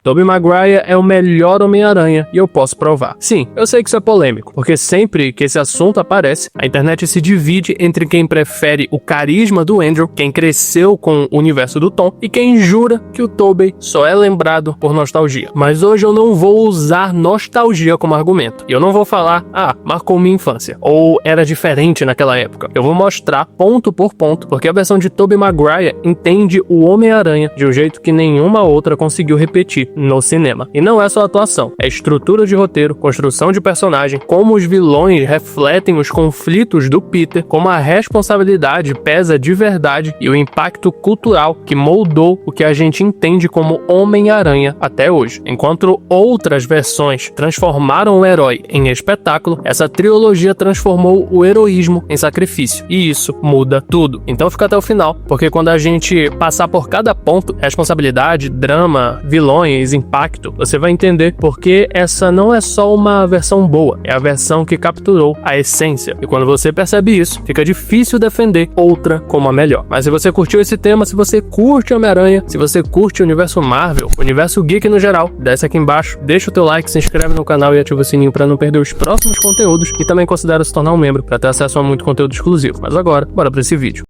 Tobey Maguire é o melhor Homem-Aranha e eu posso provar. Sim, eu sei que isso é polêmico, porque sempre que esse assunto aparece, a internet se divide entre quem prefere o carisma do Andrew, quem cresceu com o universo do Tom, e quem jura que o Tobey só é lembrado por nostalgia. Mas hoje eu não vou usar nostalgia como argumento. E eu não vou falar, marcou minha infância, ou era diferente naquela época. Eu vou mostrar ponto por ponto, porque a versão de Tobey Maguire entende o Homem-Aranha de um jeito que nenhuma outra conseguiu repetir no cinema. E não é só atuação, é estrutura de roteiro, construção de personagem, como os vilões refletem os conflitos do Peter, como a responsabilidade pesa de verdade e o impacto cultural que moldou o que a gente entende como Homem-Aranha até hoje. Enquanto outras versões transformaram o herói em espetáculo, essa trilogia transformou o heroísmo em sacrifício. E isso muda tudo. Então fica até o final, porque quando a gente passar por cada ponto, responsabilidade, drama, vilões, impacto, você vai entender porque essa não é só uma versão boa, é a versão que capturou a essência. E quando você percebe isso, fica difícil defender outra como a melhor. Mas se você curtiu esse tema, se você curte Homem-Aranha, se você curte o universo Marvel, o universo geek no geral, desce aqui embaixo, deixa o teu like, se inscreve no canal e ativa o sininho para não perder os próximos conteúdos e também considera se tornar um membro para ter acesso a muito conteúdo exclusivo. Mas agora, bora para esse vídeo.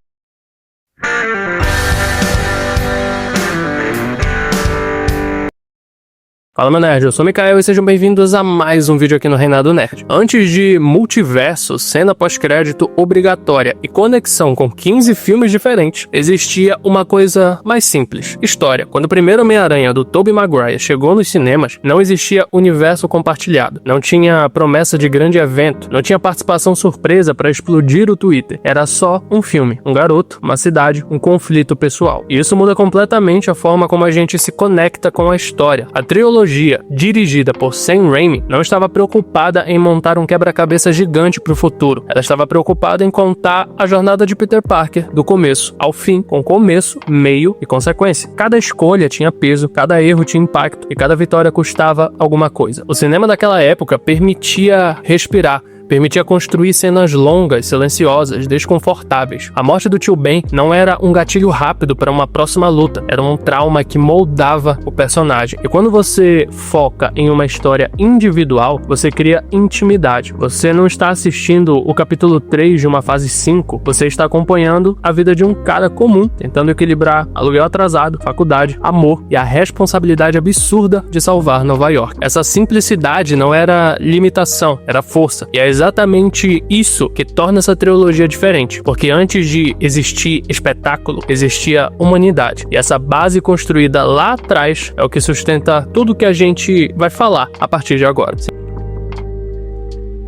Fala, meu nerd, eu sou o Mikael e sejam bem-vindos a mais um vídeo aqui no Reinado Nerd. Antes de multiverso, cena pós-crédito obrigatória e conexão com 15 filmes diferentes, existia uma coisa mais simples: história. Quando o primeiro Homem-Aranha do Tobey Maguire chegou nos cinemas, não existia universo compartilhado, não tinha promessa de grande evento, não tinha participação surpresa para explodir o Twitter. Era só um filme, um garoto, uma cidade, um conflito pessoal. E isso muda completamente a forma como a gente se conecta com a história. A trilogia, dirigida por Sam Raimi, não estava preocupada em montar um quebra-cabeça gigante para o futuro. Ela estava preocupada em contar a jornada de Peter Parker, do começo ao fim, com começo, meio e consequência. Cada escolha tinha peso, cada erro tinha impacto e cada vitória custava alguma coisa. O cinema daquela época permitia respirar, permitia construir cenas longas, silenciosas, desconfortáveis. A morte do tio Ben não era um gatilho rápido para uma próxima luta, era um trauma que moldava o personagem. E quando você foca em uma história individual, você cria intimidade. Você não está assistindo o capítulo 3 de uma fase 5, você está acompanhando a vida de um cara comum, tentando equilibrar aluguel atrasado, faculdade, amor e a responsabilidade absurda de salvar Nova York. Essa simplicidade não era limitação, era força. E é exatamente isso que torna essa trilogia diferente, porque antes de existir espetáculo, existia humanidade. E essa base construída lá atrás é o que sustenta tudo que a gente vai falar a partir de agora.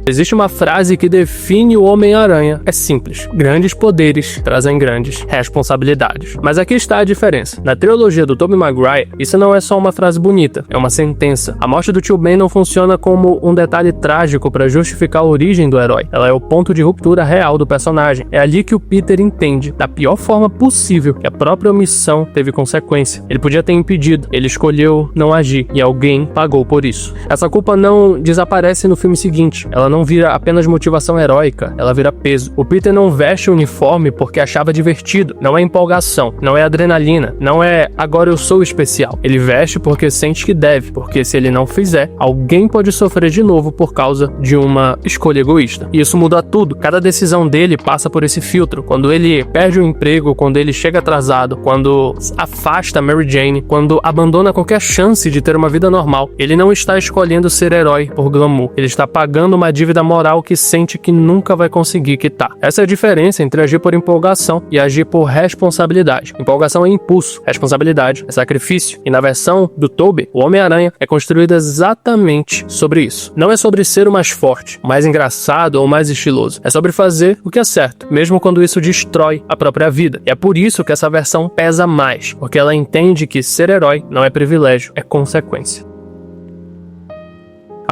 Existe uma frase que define o Homem-Aranha. É simples: grandes poderes trazem grandes responsabilidades. Mas aqui está a diferença. Na trilogia do Tobey Maguire, isso não é só uma frase bonita, é uma sentença. A morte do tio Ben não funciona como um detalhe trágico para justificar a origem do herói. Ela é o ponto de ruptura real do personagem. É ali que o Peter entende, da pior forma possível, que a própria omissão teve consequência. Ele podia ter impedido, ele escolheu não agir e alguém pagou por isso. Essa culpa não desaparece no filme seguinte. Ela não vira apenas motivação heróica, ela vira peso. O Peter não veste o uniforme porque achava divertido, não é empolgação, não é adrenalina, não é agora eu sou especial. Ele veste porque sente que deve, porque se ele não fizer, alguém pode sofrer de novo por causa de uma escolha egoísta. E isso muda tudo. Cada decisão dele passa por esse filtro. Quando ele perde o emprego, quando ele chega atrasado, quando afasta Mary Jane, quando abandona qualquer chance de ter uma vida normal, ele não está escolhendo ser herói por glamour. Ele está pagando uma dívida moral que sente que nunca vai conseguir quitar. Essa é a diferença entre agir por empolgação e agir por responsabilidade. Empolgação é impulso, responsabilidade é sacrifício. E na versão do Tobey, o Homem-Aranha é construído exatamente sobre isso. Não é sobre ser o mais forte, o mais engraçado ou o mais estiloso. É sobre fazer o que é certo, mesmo quando isso destrói a própria vida. E é por isso que essa versão pesa mais, porque ela entende que ser herói não é privilégio, é consequência.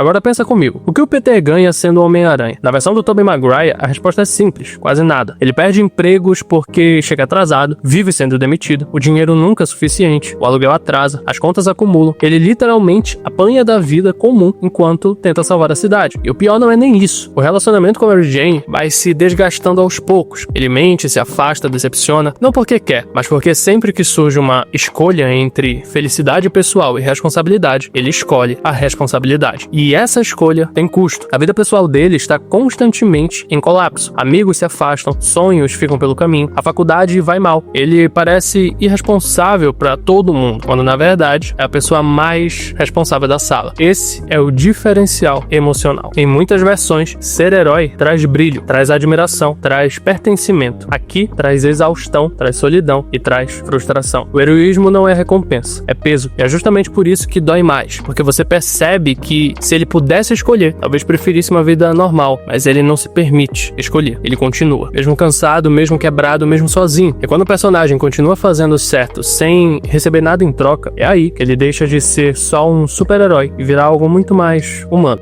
Agora pensa comigo, o que o Peter ganha sendo o Homem-Aranha? Na versão do Tobey Maguire, a resposta é simples, quase nada. Ele perde empregos porque chega atrasado, vive sendo demitido, o dinheiro nunca é suficiente, o aluguel atrasa, as contas acumulam, ele literalmente apanha da vida comum enquanto tenta salvar a cidade. E o pior não é nem isso, o relacionamento com a Mary Jane vai se desgastando aos poucos. Ele mente, se afasta, decepciona, não porque quer, mas porque sempre que surge uma escolha entre felicidade pessoal e responsabilidade, ele escolhe a responsabilidade. E essa escolha tem custo. A vida pessoal dele está constantemente em colapso. Amigos se afastam, sonhos ficam pelo caminho, a faculdade vai mal. Ele parece irresponsável para todo mundo, quando na verdade é a pessoa mais responsável da sala. Esse é o diferencial emocional. Em muitas versões, ser herói traz brilho, traz admiração, traz pertencimento. Aqui traz exaustão, traz solidão e traz frustração. O heroísmo não é recompensa, é peso. E é justamente por isso que dói mais, porque você percebe que se ele pudesse escolher, talvez preferisse uma vida normal, mas ele não se permite escolher. Ele continua, mesmo cansado, mesmo quebrado, mesmo sozinho. E quando o personagem continua fazendo certo sem receber nada em troca, é aí que ele deixa de ser só um super-herói e virar algo muito mais humano.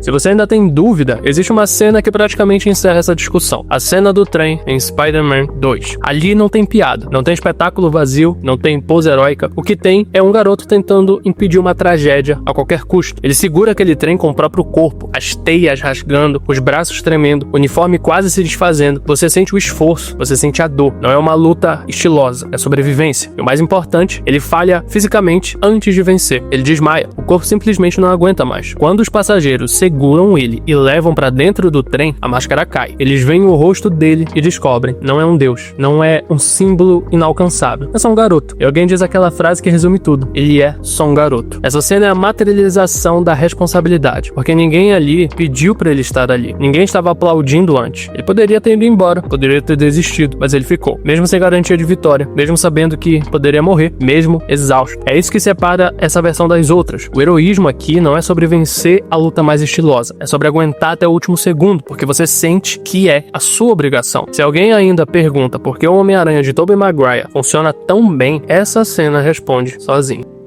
Se você ainda tem dúvida, existe uma cena que praticamente encerra essa discussão. A cena do trem em Spider-Man 2. Ali não tem piada, não tem espetáculo vazio, não tem pose heróica. O que tem é um garoto tentando impedir uma tragédia a qualquer custo. Ele segura aquele trem com o próprio corpo, as teias rasgando, os braços tremendo, o uniforme quase se desfazendo. Você sente o esforço, você sente a dor. Não é uma luta estilosa, é sobrevivência. E o mais importante, ele falha fisicamente antes de vencer. Ele desmaia, o corpo simplesmente não aguenta mais. Quando os passageiros seguram ele e levam pra dentro do trem, a máscara cai. Eles veem o rosto dele e descobrem, não é um deus, não é um símbolo inalcançável, é só um garoto. E alguém diz aquela frase que resume tudo, ele é só um garoto. Essa cena é a materialização da responsabilidade, porque ninguém ali pediu pra ele estar ali, ninguém estava aplaudindo antes. Ele poderia ter ido embora, poderia ter desistido, mas ele ficou, mesmo sem garantia de vitória, mesmo sabendo que poderia morrer, mesmo exausto. É isso que separa essa versão das outras. O heroísmo aqui não é sobre vencer a luta mais estilosa, é sobre aguentar até o último segundo, porque você sente que é a sua obrigação. Se alguém ainda pergunta por que o Homem-Aranha de Tobey Maguire funciona tão bem, essa cena responde sozinho.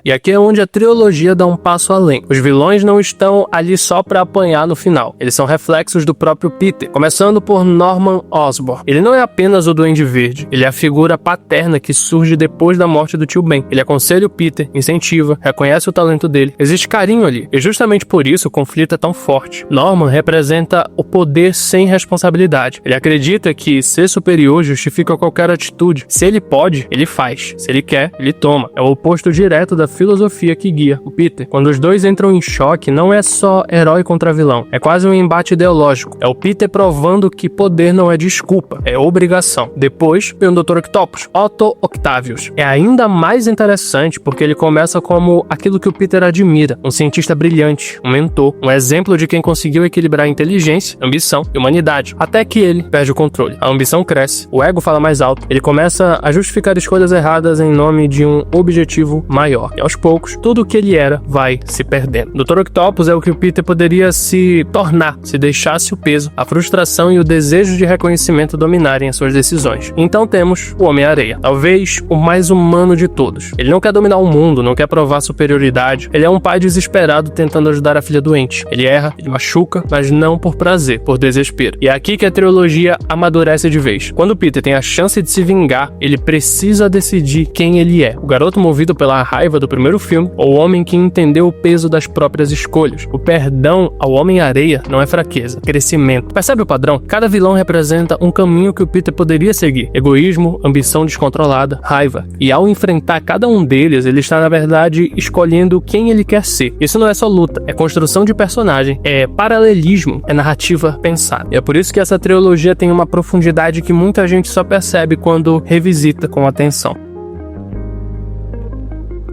E aqui é onde a trilogia dá um passo além. Os vilões não estão ali só pra apanhar no final. Eles são reflexos do próprio Peter, começando por Norman Osborn. Ele não é apenas o Duende Verde, ele é a figura paterna que surge depois da morte do tio Ben. Ele aconselha o Peter, incentiva, reconhece o talento dele. Existe carinho ali, e justamente por isso o conflito é tão forte. Norman representa o poder sem responsabilidade. Ele acredita que ser superior justifica qualquer atitude. Se ele pode, ele faz. Se ele quer, ele toma. É o oposto direto da filosofia que guia o Peter. Quando os dois entram em choque, não é só herói contra vilão, é quase um embate ideológico. É o Peter provando que poder não é desculpa, é obrigação. Depois vem o Dr. Octopus, Otto Octavius. É ainda mais interessante porque ele começa como aquilo que o Peter admira, um cientista brilhante, um mentor, um exemplo de quem conseguiu equilibrar inteligência, ambição e humanidade, até que ele perde o controle. A ambição cresce, o ego fala mais alto, ele começa a justificar escolhas erradas em nome de um objetivo maior. E aos poucos, tudo o que ele era vai se perdendo. Dr. Octopus é o que o Peter poderia se tornar se deixasse o peso, a frustração e o desejo de reconhecimento dominarem as suas decisões. Então temos o Homem-Areia, talvez o mais humano de todos. Ele não quer dominar o mundo, não quer provar superioridade. Ele é um pai desesperado tentando ajudar a filha doente. Ele erra, ele machuca, mas não por prazer, por desespero. E é aqui que a trilogia amadurece de vez. Quando o Peter tem a chance de se vingar, ele precisa decidir quem ele é. O garoto movido pela raiva do primeiro filme, ou o homem que entendeu o peso das próprias escolhas. O perdão ao Homem-Areia não é fraqueza, é crescimento. Percebe o padrão? Cada vilão representa um caminho que o Peter poderia seguir. Egoísmo, ambição descontrolada, raiva. E ao enfrentar cada um deles, ele está na verdade escolhendo quem ele quer ser. Isso não é só luta, é construção de personagem, é paralelismo, é narrativa pensada. E é por isso que essa trilogia tem uma profundidade que muita gente só percebe quando revisita com atenção.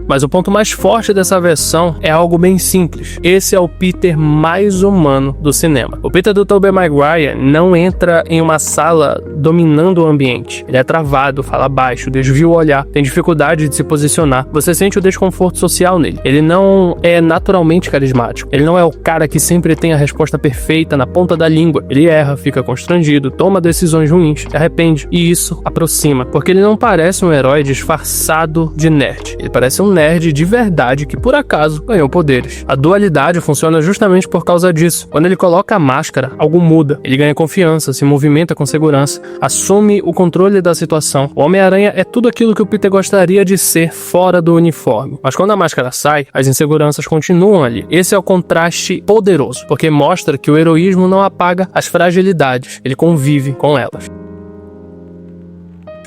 Mas o ponto mais forte dessa versão é algo bem simples. Esse é o Peter mais humano do cinema. O Peter do Tobey Maguire não entra em uma sala dominando o ambiente. Ele é travado, fala baixo, desvia o olhar, tem dificuldade de se posicionar. Você sente o desconforto social nele. Ele não é naturalmente carismático. Ele não é o cara que sempre tem a resposta perfeita na ponta da língua. Ele erra, fica constrangido, toma decisões ruins, se arrepende. E isso aproxima, porque ele não parece um herói disfarçado de nerd. Ele parece um nerd de verdade que por acaso ganhou poderes. A dualidade funciona justamente por causa disso. Quando ele coloca a máscara, algo muda. Ele ganha confiança, se movimenta com segurança, assume o controle da situação. O Homem-Aranha é tudo aquilo que o Peter gostaria de ser fora do uniforme. Mas quando a máscara sai, as inseguranças continuam ali. Esse é o contraste poderoso, porque mostra que o heroísmo não apaga as fragilidades, ele convive com elas.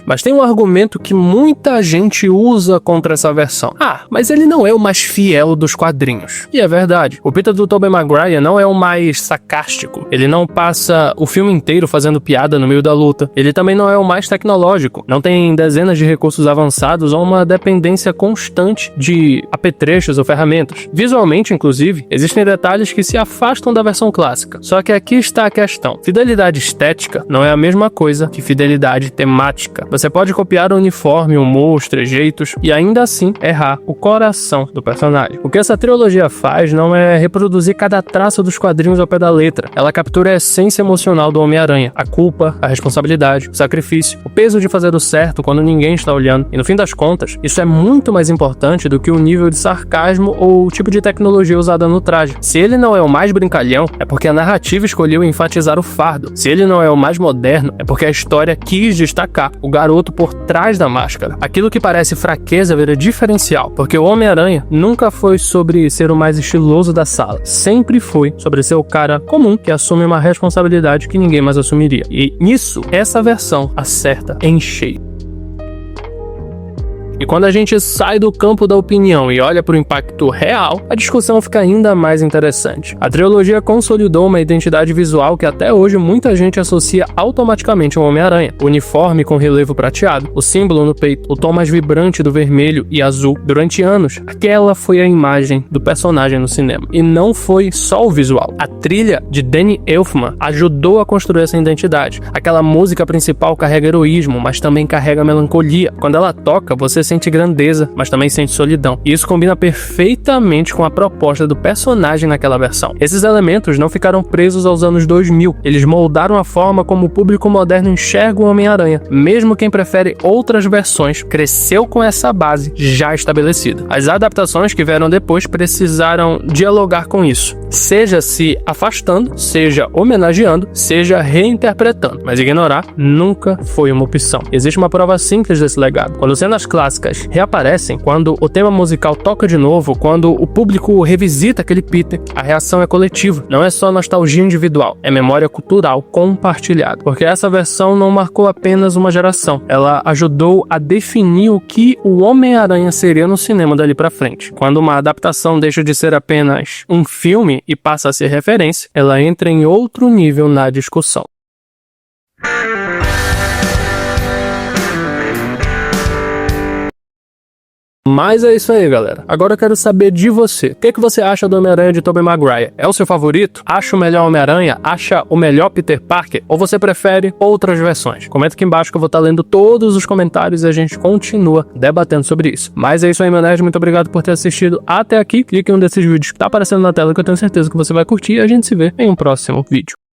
Mas tem um argumento que muita gente usa contra essa versão. Mas ele não é o mais fiel dos quadrinhos. E é verdade. O Peter do Tobey Maguire não é o mais sarcástico. Ele não passa o filme inteiro fazendo piada no meio da luta. Ele também não é o mais tecnológico. Não tem dezenas de recursos avançados ou uma dependência constante de apetrechos ou ferramentas. Visualmente, inclusive, existem detalhes que se afastam da versão clássica. Só que aqui está a questão. Fidelidade estética não é a mesma coisa que fidelidade temática. Você pode copiar o uniforme, o humor, os trejeitos e ainda assim errar o coração do personagem. O que essa trilogia faz não é reproduzir cada traço dos quadrinhos ao pé da letra. Ela captura a essência emocional do Homem-Aranha, a culpa, a responsabilidade, o sacrifício, o peso de fazer o certo quando ninguém está olhando. E no fim das contas, isso é muito mais importante do que o nível de sarcasmo ou o tipo de tecnologia usada no traje. Se ele não é o mais brincalhão, é porque a narrativa escolheu enfatizar o fardo. Se ele não é o mais moderno, é porque a história quis destacar o garoto por trás da máscara. Aquilo que parece fraqueza vira diferencial, porque o Homem-Aranha nunca foi sobre ser o mais estiloso da sala. Sempre foi sobre ser o cara comum que assume uma responsabilidade que ninguém mais assumiria. E nisso, essa versão acerta em cheio. E quando a gente sai do campo da opinião e olha para o impacto real, a discussão fica ainda mais interessante. A trilogia consolidou uma identidade visual que até hoje muita gente associa automaticamente ao Homem-Aranha. O uniforme com relevo prateado, o símbolo no peito, o tom mais vibrante do vermelho e azul. Durante anos, aquela foi a imagem do personagem no cinema. E não foi só o visual. A trilha de Danny Elfman ajudou a construir essa identidade. Aquela música principal carrega heroísmo, mas também carrega melancolia. Quando ela toca, você sente grandeza, mas também sente solidão. E isso combina perfeitamente com a proposta do personagem naquela versão. Esses elementos não ficaram presos aos anos 2000. Eles moldaram a forma como o público moderno enxerga o Homem-Aranha. Mesmo quem prefere outras versões, cresceu com essa base já estabelecida. As adaptações que vieram depois precisaram dialogar com isso. Seja se afastando, seja homenageando, seja reinterpretando. Mas ignorar nunca foi uma opção. Existe uma prova simples desse legado. Quando cenas clássicas reaparecem, quando o tema musical toca de novo, quando o público revisita aquele Peter, a reação é coletiva. Não é só nostalgia individual, é memória cultural compartilhada. Porque essa versão não marcou apenas uma geração, ela ajudou a definir o que o Homem-Aranha seria no cinema dali pra frente. Quando uma adaptação deixa de ser apenas um filme e passa a ser referência, ela entra em outro nível na discussão. Mas é isso aí, galera. Agora eu quero saber de você. O que você acha do Homem-Aranha de Tobey Maguire? É o seu favorito? Acha o melhor Homem-Aranha? Acha o melhor Peter Parker? Ou você prefere outras versões? Comenta aqui embaixo que eu vou estar lendo todos os comentários e a gente continua debatendo sobre isso. Mas é isso aí, meu nerd. Muito obrigado por ter assistido até aqui. Clique em um desses vídeos que tá aparecendo na tela que eu tenho certeza que você vai curtir e a gente se vê em um próximo vídeo.